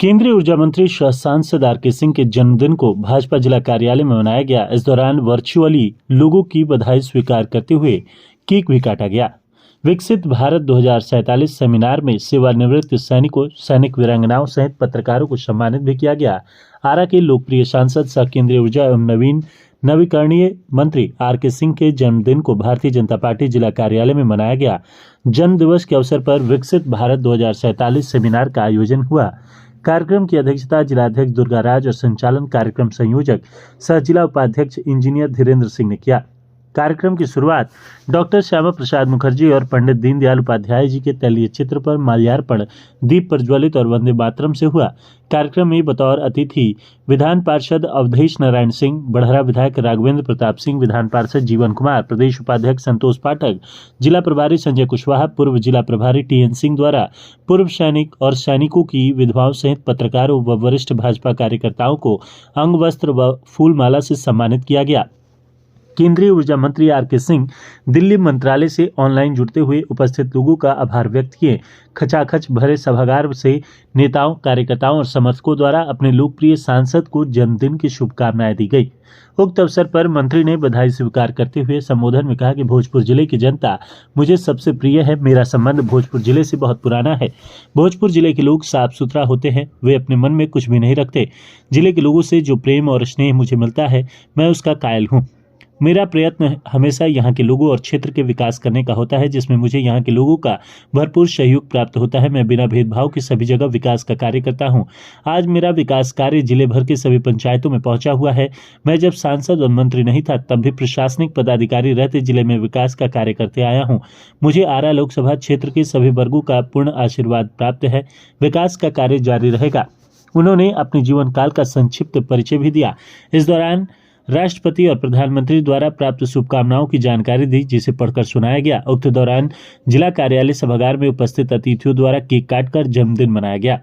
केंद्रीय ऊर्जा मंत्री शाह सांसद आरके सिंह के जन्मदिन को भाजपा जिला कार्यालय में मनाया गया। इस दौरान वर्चुअली लोगों की बधाई स्वीकार करते हुए केक भी काटा गया। विकसित भारत 2047 सेमिनार में सेवानिवृत्त सैनिकों, सैनिक वीरांगनाओं सहित पत्रकारों को सम्मानित भी किया गया। आरा के लोकप्रिय सांसद सह केंद्रीय ऊर्जा एवं नवीकरणीय मंत्री आरके सिंह के जन्मदिन को भारतीय जनता पार्टी जिला कार्यालय में मनाया गया। जन्म दिवस के अवसर पर विकसित भारत 2047 सेमिनार का आयोजन हुआ। कार्यक्रम की अध्यक्षता जिलाध्यक्ष दुर्गाराज और संचालन कार्यक्रम संयोजक सह जिला उपाध्यक्ष इंजीनियर धीरेन्द्र सिंह ने किया। कार्यक्रम की शुरुआत डॉक्टर श्यामा प्रसाद मुखर्जी और पंडित दीनदयाल उपाध्याय जी के तैलीय चित्र पर माल्यार्पण, दीप प्रज्वलित और वंदे मातरम से हुआ। कार्यक्रम में बतौर अतिथि विधान पार्षद अवधेश नारायण सिंह, बढ़हरा विधायक राघवेंद्र प्रताप सिंह, विधान पार्षद जीवन कुमार, प्रदेश उपाध्यक्ष संतोष पाठक, जिला प्रभारी संजय कुशवाहा, पूर्व जिला प्रभारी टीएन सिंह द्वारा पूर्व सैनिक और सैनिकों की विधवाओं सहित पत्रकारों व वरिष्ठ भाजपा कार्यकर्ताओं को अंग वस्त्र व फूलमाला से सम्मानित किया गया। केंद्रीय ऊर्जा मंत्री आरके सिंह दिल्ली मंत्रालय से ऑनलाइन जुड़ते हुए उपस्थित लोगों का आभार व्यक्त किए। खचाखच भरे सभागार से नेताओं, कार्यकर्ताओं और समर्थकों द्वारा अपने लोकप्रिय सांसद को जन्मदिन की शुभकामनाएं दी गई। उक्त अवसर पर मंत्री ने बधाई स्वीकार करते हुए संबोधन में कहा कि भोजपुर जिले की जनता मुझे सबसे प्रिय है। मेरा संबंध भोजपुर जिले से बहुत पुराना है। भोजपुर जिले के लोग साफ सुथरा होते हैं, वे अपने मन में कुछ भी नहीं रखते। जिले के लोगों से जो प्रेम और स्नेह मुझे मिलता है, मैं उसका कायल हूँ। मेरा प्रयत्न हमेशा यहाँ के लोगों और क्षेत्र के विकास करने का होता है, जिसमें मुझे यहाँ के लोगों का भरपूर सहयोग प्राप्त होता है। मैं बिना भेदभाव के सभी जगह विकास का कार्य करता हूँ। आज मेरा विकास कार्य जिले भर के सभी पंचायतों में पहुंचा हुआ है। मैं जब सांसद और मंत्री नहीं था, तब भी प्रशासनिक पदाधिकारी रहते जिले में विकास का कार्य करते आया हूँ। मुझे आरा लोकसभा क्षेत्र के सभी वर्गों का पूर्ण आशीर्वाद प्राप्त है। विकास का कार्य जारी रहेगा। उन्होंने अपने जीवन काल का संक्षिप्त परिचय भी दिया। इस दौरान राष्ट्रपति और प्रधानमंत्री द्वारा प्राप्त शुभकामनाओं की जानकारी दी, जिसे पढ़कर सुनाया गया। उक्त दौरान जिला कार्यालय सभागार में उपस्थित अतिथियों द्वारा केक काटकर जन्मदिन मनाया गया।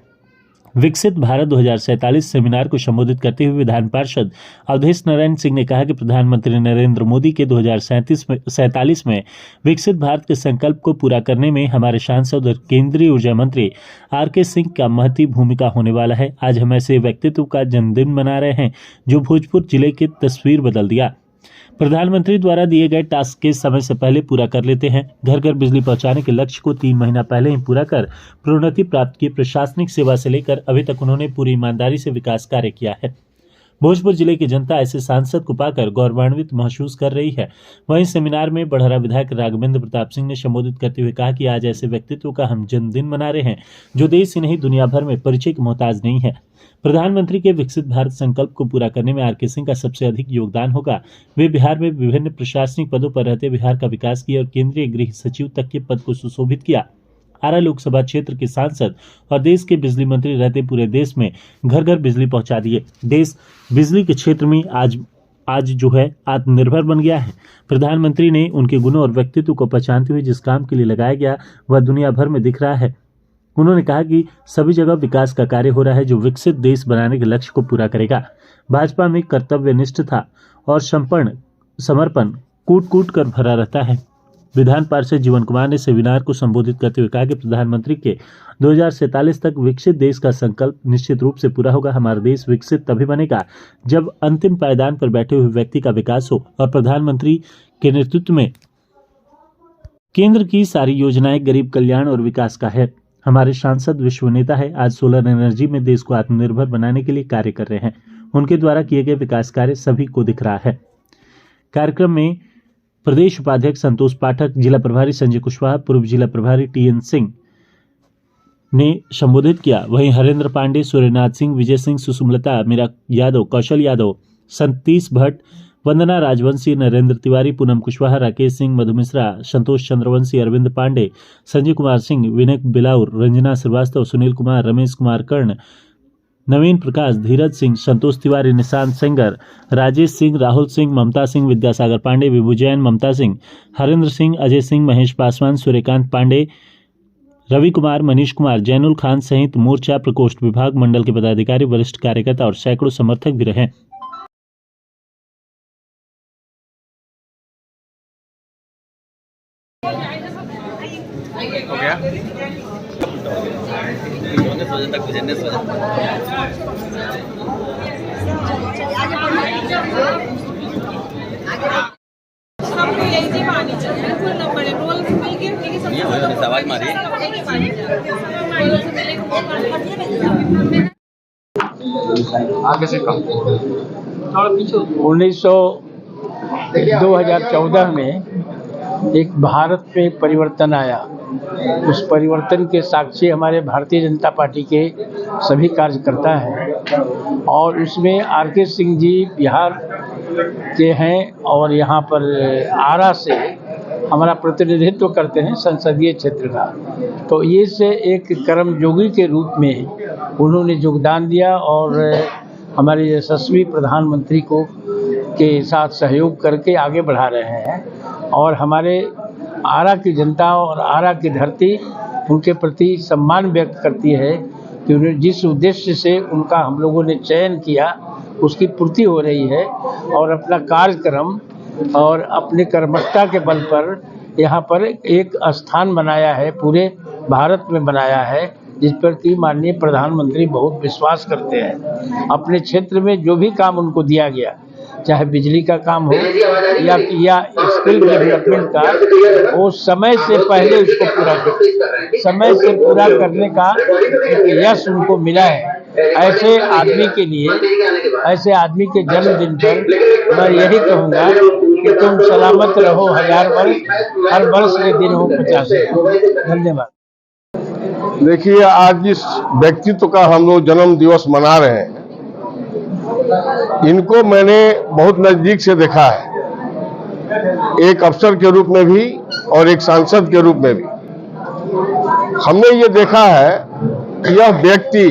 विकसित भारत 2047 सेमिनार को संबोधित करते हुए विधान पार्षद अवधेश नारायण सिंह ने कहा कि प्रधानमंत्री नरेंद्र मोदी के 2047 में विकसित भारत के संकल्प को पूरा करने में हमारे सांसद और केंद्रीय ऊर्जा मंत्री आरके सिंह का महती भूमिका होने वाला है। आज हम ऐसे व्यक्तित्व का जन्मदिन मना रहे हैं जो भोजपुर जिले की तस्वीर बदल दिया। प्रधानमंत्री द्वारा दिए गए टास्क के समय से पहले पूरा कर लेते हैं। घर घर बिजली पहुंचाने के लक्ष्य को 3 महीना पहले ही पूरा कर प्रोन्नति प्राप्त की। प्रशासनिक सेवा से लेकर अभी तक उन्होंने पूरी ईमानदारी से विकास कार्य किया है। भोजपुर जिले की जनता ऐसे सांसद को पाकर गौरवान्वित महसूस कर रही है। वहीं सेमिनार में बढ़हरा विधायक राघवेंद्र प्रताप सिंह ने संबोधित करते हुए कहा कि आज ऐसे व्यक्तित्व का हम जन्मदिन मना रहे हैं जो देश ही नहीं दुनिया भर में परिचय के मोहताज नहीं है। प्रधानमंत्री के विकसित भारत संकल्प को पूरा करने में आरके सिंह का सबसे अधिक योगदान होगा। वे बिहार में विभिन्न प्रशासनिक पदों पर रहते बिहार का विकास किया और केंद्रीय गृह सचिव तक के पद को सुशोभित किया। आरा लोकसभा क्षेत्र के सांसद और देश के बिजली मंत्री रहते पूरे देश में घर घर बिजली पहुंचा दिए। देश बिजली के क्षेत्र में आज जो है आत्मनिर्भर बन गया है। प्रधानमंत्री ने उनके गुणों और व्यक्तित्व को पहचानते हुए जिस काम के लिए लगाया गया वह दुनिया भर में दिख रहा है। उन्होंने कहा कि सभी जगह विकास का कार्य हो रहा है जो विकसित देश बनाने के लक्ष्य को पूरा करेगा। भाजपा में कर्तव्यनिष्ठ था और समर्पण कूट कूट कर भरा रहता है। विधान पार्षद जीवन कुमार ने सेमिनार को संबोधित करते हुए कहा कि प्रधानमंत्री के 2047 तक विकसित देश का संकल्प निश्चित रूप से पूरा होगा। हमारा देश विकसित तभी बनेगा जब अंतिम पायदान पर बैठे हुए व्यक्ति का विकास हो और प्रधानमंत्री के नेतृत्व में केंद्र की सारी योजनाएं गरीब कल्याण और विकास का है। हमारे सांसद विश्व नेता है। आज सोलर एनर्जी में देश को आत्मनिर्भर बनाने के लिए कार्य कर रहे हैं। उनके द्वारा किए गए विकास कार्य सभी को दिख रहा है। कार्यक्रम में प्रदेश उपाध्यक्ष संतोष पाठक, जिला प्रभारी संजय कुशवाहा, पूर्व जिला प्रभारी टीएन सिंह ने संबोधित किया। वहीं हरेंद्र पांडे, सूर्यनाथ सिंह, विजय सिंह, सुषुमलता, मीरा यादव, कौशल यादव, सतीश भट्ट, वंदना राजवंशी, नरेंद्र तिवारी, पूनम कुशवाहा, राकेश सिंह, मधु मिश्रा, संतोष चंद्रवंशी, अरविंद पांडे, संजय कुमार सिंह, विनय बिलाउर, रंजना श्रीवास्तव, सुनील कुमार, रमेश कुमार कर्ण, नवीन प्रकाश, धीरज सिंह, संतोष तिवारी, निशांत सेंगर, राजेश सिंह, राहुल सिंह, ममता सिंह, विद्यासागर पांडे, विभू जैन, ममता सिंह, हरेंद्र सिंह, अजय सिंह, महेश पासवान, सूर्यकांत पांडे, रवि कुमार, मनीष कुमार, जैनुल खान सहित मोर्चा प्रकोष्ठ विभाग मंडल के पदाधिकारी, वरिष्ठ कार्यकर्ता और सैकड़ों समर्थक भी रहे। हो गया? बजे तक भेजेंगे, 10 बजे। ये आवाज मारी आगे से कम 2014 में एक भारत में परिवर्तन आया। उस परिवर्तन के साक्षी हमारे भारतीय जनता पार्टी के सभी कार्यकर्ता हैं और उसमें आर.के. सिंह जी बिहार के हैं और यहाँ पर आरा से हमारा प्रतिनिधित्व करते हैं संसदीय क्षेत्र का। तो ये से एक कर्मयोगी के रूप में उन्होंने योगदान दिया और हमारे यशस्वी प्रधानमंत्री को के साथ सहयोग करके आगे बढ़ा रहे हैं और हमारे आरा की जनता और आरा की धरती उनके प्रति सम्मान व्यक्त करती है कि उन्हें जिस उद्देश्य से उनका हम लोगों ने चयन किया उसकी पूर्ति हो रही है और अपना कार्यक्रम और अपने कर्मठता के बल पर यहाँ पर एक स्थान बनाया है, पूरे भारत में बनाया है, जिस पर कि माननीय प्रधानमंत्री बहुत विश्वास करते हैं। अपने क्षेत्र में जो भी काम उनको दिया गया, चाहे बिजली का काम हो या स्किल डेवलपमेंट का, वो समय से पहले उसको पूरा कर समय से पूरा करने का एक यश उनको मिला है। ऐसे आदमी के जन्मदिन पर मैं यही कहूँगा कि तुम सलामत रहो 1000 वर्ष, हर वर्ष के दिन हो 50। धन्यवाद। देखिए, आज जिस व्यक्तित्व का हम लोग जन्म दिवस मना रहे हैं, इनको मैंने बहुत नजदीक से देखा है, एक अफसर के रूप में भी और एक सांसद के रूप में भी। हमने ये देखा है कि यह व्यक्ति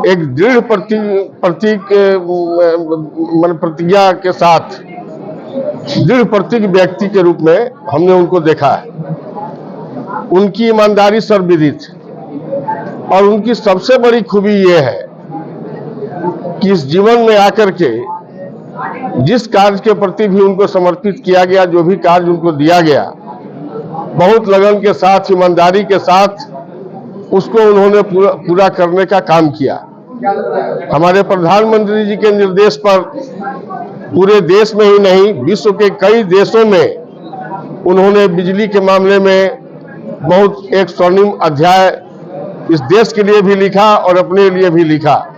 एक दृढ़ प्रतिज्ञा के साथ दृढ़ प्रतीक व्यक्ति के रूप में हमने उनको देखा है। उनकी ईमानदारी सर्वविदित और उनकी सबसे बड़ी खूबी ये है कि इस जीवन में आकर के जिस कार्य के प्रति भी उनको समर्पित किया गया, जो भी कार्य उनको दिया गया, बहुत लगन के साथ, ईमानदारी के साथ उसको उन्होंने पूरा करने का काम किया। हमारे प्रधानमंत्री जी के निर्देश पर पूरे देश में ही नहीं, विश्व के कई देशों में उन्होंने बिजली के मामले में बहुत एक स्वर्णिम अध्याय इस देश के लिए भी लिखा और अपने लिए भी लिखा।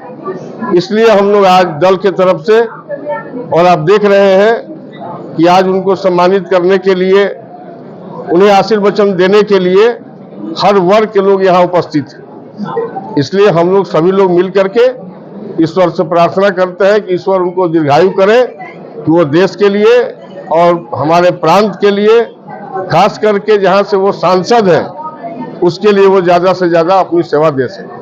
इसलिए हम लोग आज दल के तरफ से, और आप देख रहे हैं कि आज उनको सम्मानित करने के लिए, उन्हें आशीर्वचन देने के लिए हर वर्ग के लोग यहाँ उपस्थित हैं। इसलिए हम लोग सभी लोग मिल करके ईश्वर से प्रार्थना करते हैं कि ईश्वर उनको दीर्घायु करे, कि वो देश के लिए और हमारे प्रांत के लिए, खास करके जहाँ से वो सांसद हैं, उसके लिए वो ज़्यादा से ज़्यादा अपनी सेवा दे सके।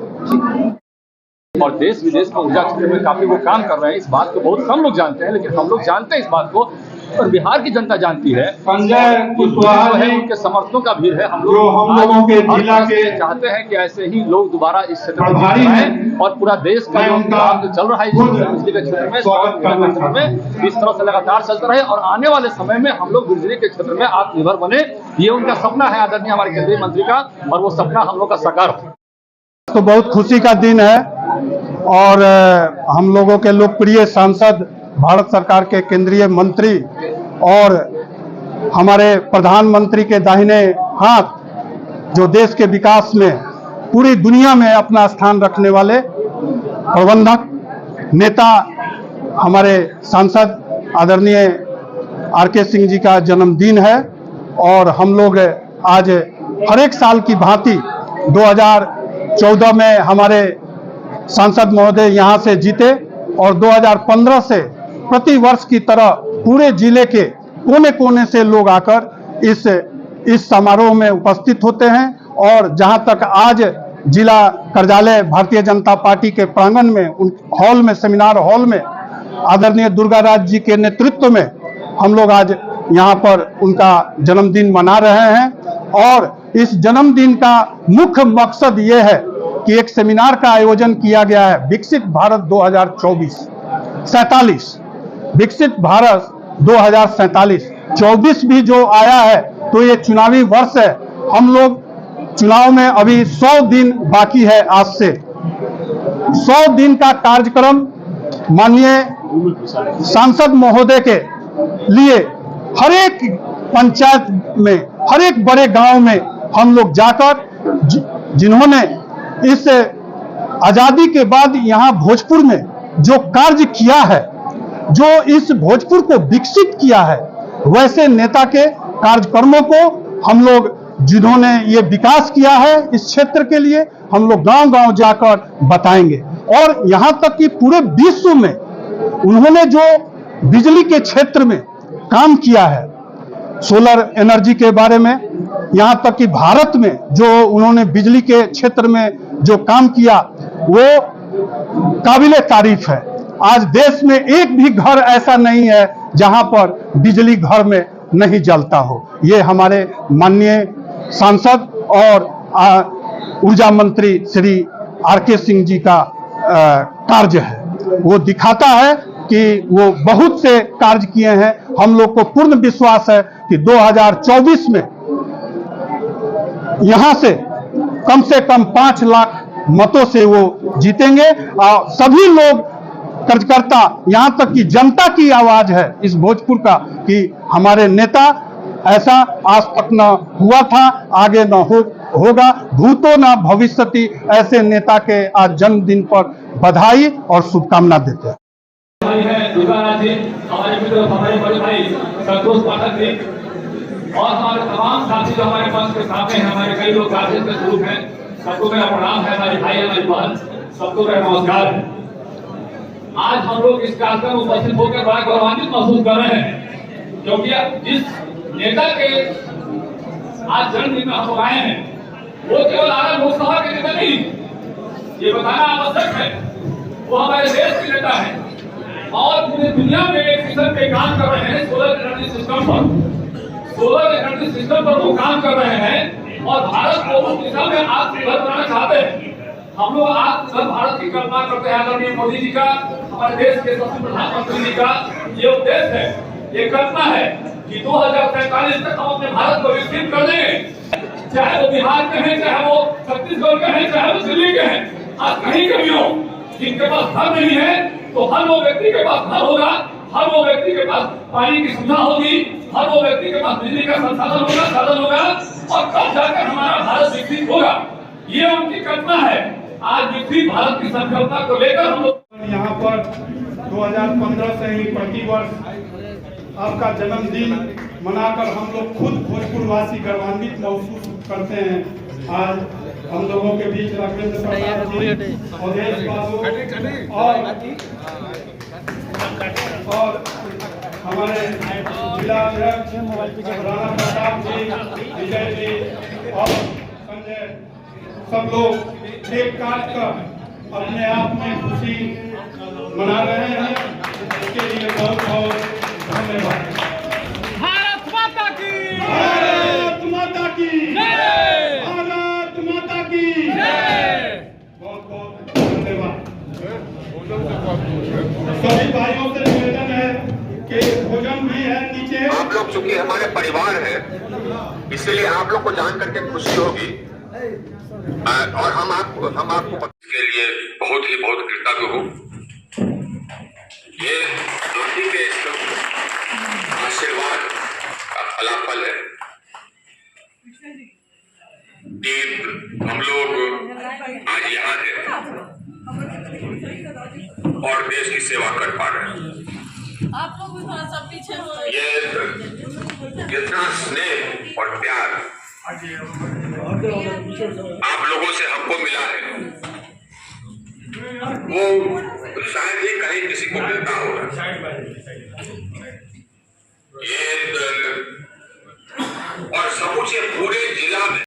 और देश विदेश में ऊर्जा क्षेत्र में काफी वो काम कर रहे हैं। इस बात को बहुत कम लोग जानते हैं, लेकिन हम लोग जानते हैं इस बात को, और बिहार की जनता जानती है। संजय कुशवाहा है, उनके समर्थकों का भीड़ है। हम लोगों के जिला के चाहते हैं कि ऐसे ही लोग दोबारा इस क्षेत्र में रहें और पूरा देश का जो काम चल रहा है बिजली के क्षेत्र में इस तरह से लगातार चलता रहे और आने वाले समय में हम लोग बिजली के क्षेत्र में आत्मनिर्भर बने। ये उनका सपना है आदरणीय हमारे केंद्रीय मंत्री का, और वो सपना हम लोग का साकार हो। तो बहुत खुशी का दिन है और हम लोगों के लोकप्रिय सांसद, भारत सरकार के केंद्रीय मंत्री और हमारे प्रधानमंत्री के दाहिने हाथ, जो देश के विकास में पूरी दुनिया में अपना स्थान रखने वाले प्रबंधक नेता, हमारे सांसद आदरणीय आर.के. सिंह जी का जन्मदिन है। और हम लोग आज हर एक साल की भांति 2014 में हमारे सांसद महोदय यहाँ से जीते और 2015 से प्रति वर्ष की तरह पूरे जिले के कोने कोने से लोग आकर इस समारोह में उपस्थित होते हैं। और जहां तक आज जिला कार्यालय भारतीय जनता पार्टी के प्रांगण में, उन हॉल में, सेमिनार हॉल में आदरणीय दुर्गा राज जी के नेतृत्व में हम लोग आज यहाँ पर उनका जन्मदिन मना रहे हैं। और इस जन्मदिन का मुख्य मकसद ये है कि एक सेमिनार का आयोजन किया गया है, विकसित भारत 2047 विकसित भारत 2047। 24 भी जो आया है तो ये चुनावी वर्ष है। हम लोग चुनाव में अभी 100 दिन बाकी है आज से, 100 दिन का कार्यक्रम माननीय सांसद महोदय के लिए हर एक पंचायत में, हर एक बड़े गांव में हम लोग जाकर जिन्होंने इस आजादी के बाद यहाँ भोजपुर में जो कार्य किया है, जो इस भोजपुर को विकसित किया है, वैसे नेता के कार्यक्रमों को हम लोग जिन्होंने ये विकास किया है इस क्षेत्र के लिए, हम लोग गांव-गांव जाकर बताएंगे। और यहाँ तक कि पूरे विश्व में उन्होंने जो बिजली के क्षेत्र में काम किया है, सोलर एनर्जी के बारे में, यहाँ तक कि भारत में जो उन्होंने बिजली के क्षेत्र में जो काम किया वो काबिले तारीफ है। आज देश में एक भी घर ऐसा नहीं है जहां पर बिजली घर में नहीं जलता हो। ये हमारे माननीय सांसद और ऊर्जा मंत्री श्री आर.के. सिंह जी का कार्य है। वो दिखाता है कि वो बहुत से कार्य किए हैं। हम लोग को पूर्ण विश्वास है कि 2024 में यहां से कम 5 लाख मतों से वो जीतेंगे। और सभी लोग कार्यकर्ता, यहां तक कि जनता की आवाज है इस भोजपुर का कि हमारे नेता, ऐसा आज तक न हुआ था, आगे न होगा, भूतो न भविष्यति, ऐसे नेता के आज जन्मदिन पर बधाई और शुभकामना देते हैं। हमारे मित्र, हमारे बड़े भाई संतोष पाठक जी और हमारे तमाम साथी जो हमारे मंच के सामने हैं, हमारे कई लोग राजद के ग्रुप हैं, सबको मेरा प्रणाम है। हमारे भाई, हमारी बहन, सबको मेरा नमस्कार है। आज हम लोग इस कार्यक्रम में उपस्थित होकर बड़ा गौरवान्वित महसूस कर रहे हैं, क्योंकि जिस नेता के आज जन्मदिन में हम लोग आए हैं, वो केवल आरा लोकसभा के नेता नहीं, ये बताना आवश्यक है, वो हमारे देश के नेता है और पूरी दुनिया में एक मिशन पे काम कर रहे हैं, सोलर एनर्जी सिस्टम पर। सोलर एनर्जी सिस्टम पर वो काम कर रहे हैं और भारत को उस दिशा में आत्मनिर्भर बनाना चाहते हैं। हम लोग आत्मनिर्भर भारत की कल्पना करते हैं। आदरणीय मोदी जी का, हमारे देश के सबसे प्रधानमंत्री जी का ये उद्देश्य है, ये कल्पना है कि 2045 तक हम अपने भारत को विकसित कर देंगे। चाहे वो बिहार के हैं, चाहे वो छत्तीसगढ़ के हैं, चाहे वो दिल्ली के हैं, आज कहीं के भी हो, जिनके पास घर नहीं है तो हर वो व्यक्ति के पास घर होगा, हर वो व्यक्ति के पास पानी की सुविधा होगी, हर वो व्यक्ति के पास बिजली का साधन होगा और तब जाकर हमारा भारत विकसित होगा। ये उनकी कल्पना है। आज विकसित भारत की संकल्पना को लेकर हम लोग यहाँ पर 2015 से ही प्रतिवर्ष आपका जन्मदिन मनाकर हम लोग खुद भोजपुरवासी गौरवान्वित महसूस करते हैं। आज हम लोगों के बीच राघवेंद्र प्रसाद जी, अवधेश बाबू और हमारे जिला अध्यक्ष राणा प्रताप जी, विजय जी और संजय, सब लोग एक काट कर अपने आप में खुशी मना रहे हैं। इसके लिए बहुत बहुत धन्यवाद। भारत माता की, भारत माता की जय, भारत माता की जय। बहुत बहुत धन्यवाद। सभी भाइयों से निवेदन है कि भोजन भी है नीचे। आप लोग चूंकि हमारे परिवार है, इसलिए आप लोग को जान करके खुशी होगी और हम आपको के लिए बहुत कृतज्ञ हूँ। ये ज्योति के आशीर्वाद का फलाफल है कि हम लोग आज यहाँ हैं और देश की सेवा कर पा रहे हैं। आप लोग भी थोड़ा सा पीछे हो। ये जितना स्नेह और प्यार आप लोगों से हमको मिला है, वो शायद ही कहीं किसी को मिलता होगा। ये